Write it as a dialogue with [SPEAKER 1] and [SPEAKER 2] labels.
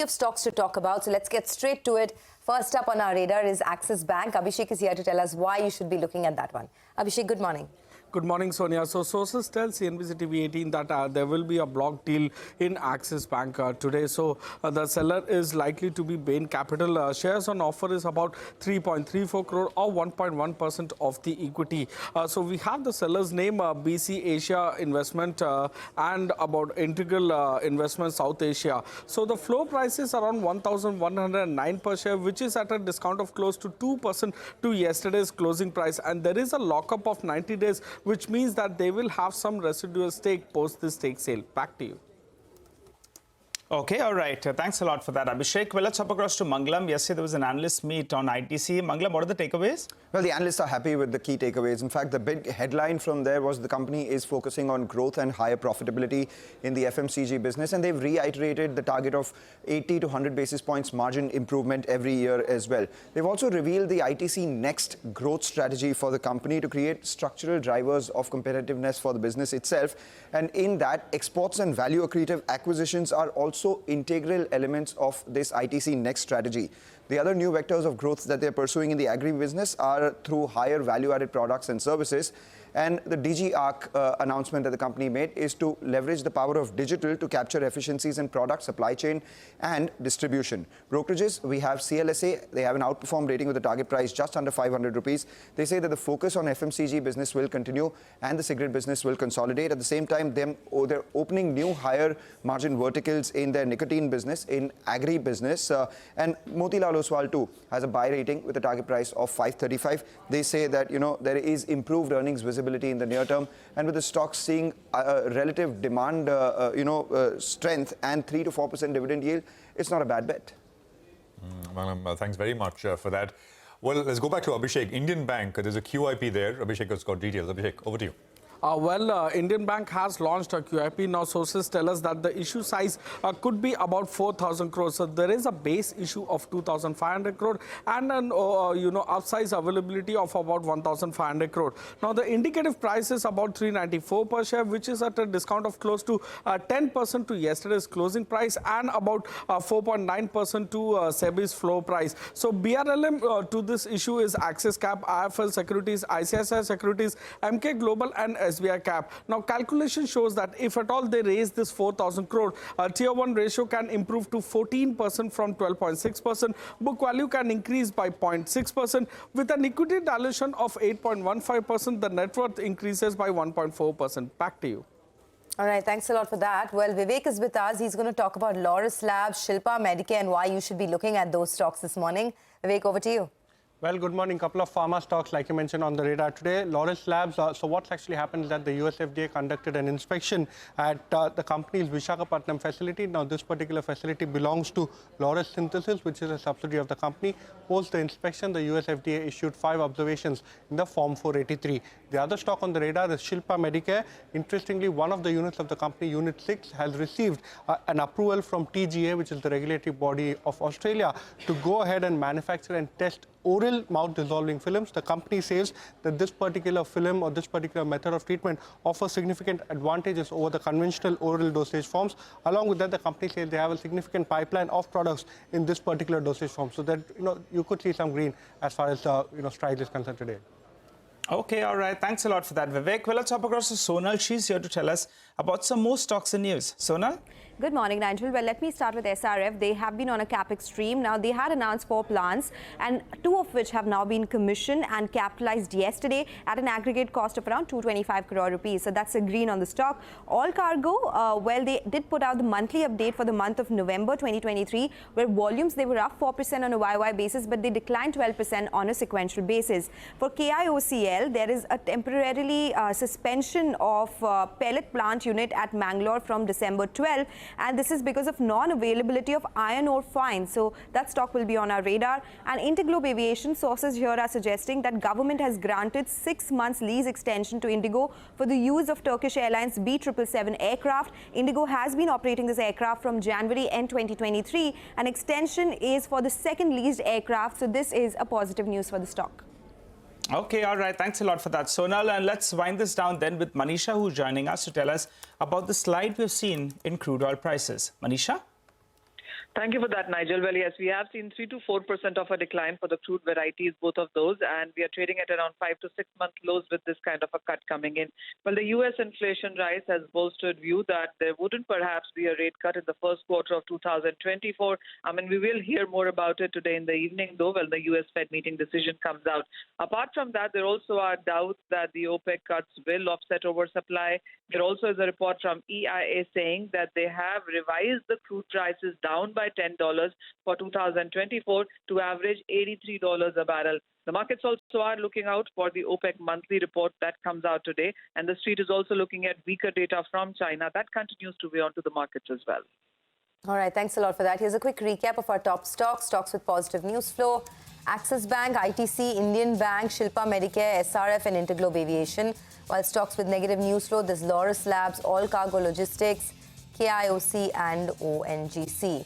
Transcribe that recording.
[SPEAKER 1] Of stocks to talk about, so let's get straight to it. First up on our radar is Axis Bank. Abhishek is here to tell us why you should be looking at that one. Abhishek, good morning.
[SPEAKER 2] Good morning, Sonia. So sources tell CNBC-TV18 that there will be a block deal in Axis Bank today. So the seller is likely to be Bain Capital. Shares on offer is about 3.34 crore or 1.1% of the equity. So we have the seller's name, BC Asia Investment and about Integral Investment South Asia. So the floor price is around 1,109 per share, which is at a discount of close to 2% to yesterday's closing price. And there is a lockup of 90 days, which means that they will have some residual stake post this stake sale. Back to you.
[SPEAKER 3] Okay, all right. Thanks a lot for that, Abhishek. Well, let's hop across to Mangalam. Yesterday, there was an analyst meet on ITC. Mangalam, what are the takeaways?
[SPEAKER 4] Well, the analysts are happy with the key takeaways. In fact, the big headline from there was the company is focusing on growth and higher profitability in the FMCG business. And they've reiterated the target of 80 to 100 basis points margin improvement every year as well. They've also revealed the ITC Next growth strategy for the company to create structural drivers of competitiveness for the business itself. And in that, exports and value accretive acquisitions are also integral elements of this ITC Next strategy. The other new vectors of growth that they're pursuing in the agri-business are through higher value-added products and services. And the DG Arc announcement that the company made is to leverage the power of digital to capture efficiencies in product supply chain and distribution. Brokerages, we have CLSA. They have an outperform rating with a target price just under 500 rupees. They say that the focus on FMCG business will continue and the cigarette business will consolidate. At the same time, they're opening new higher margin verticals in their nicotine business, in agri business. And Motilal Oswal too has a buy rating with a target price of 535. They say that, there is improved earnings visibility in the near term, and with the stocks seeing relative demand, strength and 3 to 4% dividend yield, it's not a bad bet.
[SPEAKER 5] Thanks very much for that. Well, let's go back to Abhishek. Indian Bank, there's a QIP there. Abhishek has got details. Abhishek, over to you.
[SPEAKER 2] Indian Bank has launched a QIP. Now, sources tell us that the issue size could be about 4,000 crores. So there is a base issue of 2,500 crore and an, upsize availability of about 1,500 crore. Now, the indicative price is about 394 per share, which is at a discount of close to 10% to yesterday's closing price and about 4.9% to SEBI's floor price. So BRLM to this issue is Axis Cap, IFL Securities, ICICI Securities, MK Global and SBI Cap. Now, calculation shows that if at all they raise this 4,000 crore, Tier 1 ratio can improve to 14% from 12.6%. Book value can increase by 0.6%. With an equity dilution of 8.15%, the net worth increases by 1.4%. Back to you.
[SPEAKER 1] All right, thanks a lot for that. Well, Vivek is with us. He's going to talk about Laurus Labs, Shilpa, Medicare, and why you should be looking at those stocks this morning. Vivek, over to you.
[SPEAKER 6] Well, good morning. Couple of pharma stocks, like you mentioned, on the radar today. Laurus Labs. So what's actually happened is that the US FDA conducted an inspection at the company's Visakhapatnam facility. Now, this particular facility belongs to Laurus Synthesis, which is a subsidiary of the company. Post the inspection, the US FDA issued 5 observations in the Form 483. The other stock on the radar is Shilpa Medicare. Interestingly, one of the units of the company, Unit 6, has received an approval from TGA, which is the regulatory body of Australia, to go ahead and manufacture and test oral mouth dissolving films. The company says that this particular film or this particular method of treatment offers significant advantages over the conventional oral dosage forms. Along with that, the company says they have a significant pipeline of products in this particular dosage form. So that, you could see some green as far as, Stride is concerned today.
[SPEAKER 3] Okay, all right. Thanks a lot for that, Vivek. Well, let's hop across to Sonal. She's here to tell us about some more stocks and news. Sonal?
[SPEAKER 7] Good morning, Nigel. Well, let me start with SRF. They have been on a capex stream. Now, they had announced 4 plants, and 2 of which have now been commissioned and capitalized yesterday at an aggregate cost of around 225 crore rupees. So that's a green on the stock. All Cargo, well, they did put out the monthly update for the month of November 2023, where volumes, they were up 4% on a YY basis, but they declined 12% on a sequential basis. For KIOCL, there is a temporarily suspension of pellet plant unit at Mangalore from December 12. And this is because of non-availability of iron ore fines. So that stock will be on our radar. And Interglobe Aviation, sources here are suggesting that government has granted 6 months lease extension to IndiGo for the use of Turkish Airlines B777 aircraft. IndiGo has been operating this aircraft from January end 2023. An extension is for the second leased aircraft. So this is a positive news for the stock.
[SPEAKER 3] Okay, all right. Thanks a lot for that, Sonal. And let's wind this down then with Manisha, who's joining us to tell us about the slide we've seen in crude oil prices. Manisha?
[SPEAKER 8] Thank you for that, Nigel. Well, yes, we have seen 3 to 4% of a decline for the crude varieties, both of those, and we are trading at around 5 to 6 month lows with this kind of a cut coming in. Well, the U.S. inflation rise has bolstered view that there wouldn't perhaps be a rate cut in the first quarter of 2024. I mean, we will hear more about it today in the evening, though, when the U.S. Fed meeting decision comes out. Apart from that, there also are doubts that the OPEC cuts will offset oversupply. There also is a report from EIA saying that they have revised the crude prices down by $10 for 2024 to average $83 a barrel. The markets also are looking out for the OPEC monthly report that comes out today, and the street is also looking at weaker data from China. That continues to weigh onto the markets as well.
[SPEAKER 1] All right, thanks a lot for that. Here's a quick recap of our top stocks with positive news flow. Axis Bank, ITC, Indian Bank, Shilpa, Medicare, SRF and Interglobe Aviation. While stocks with negative news flow, there's Laurus Labs, All Cargo Logistics, KIOC and ONGC.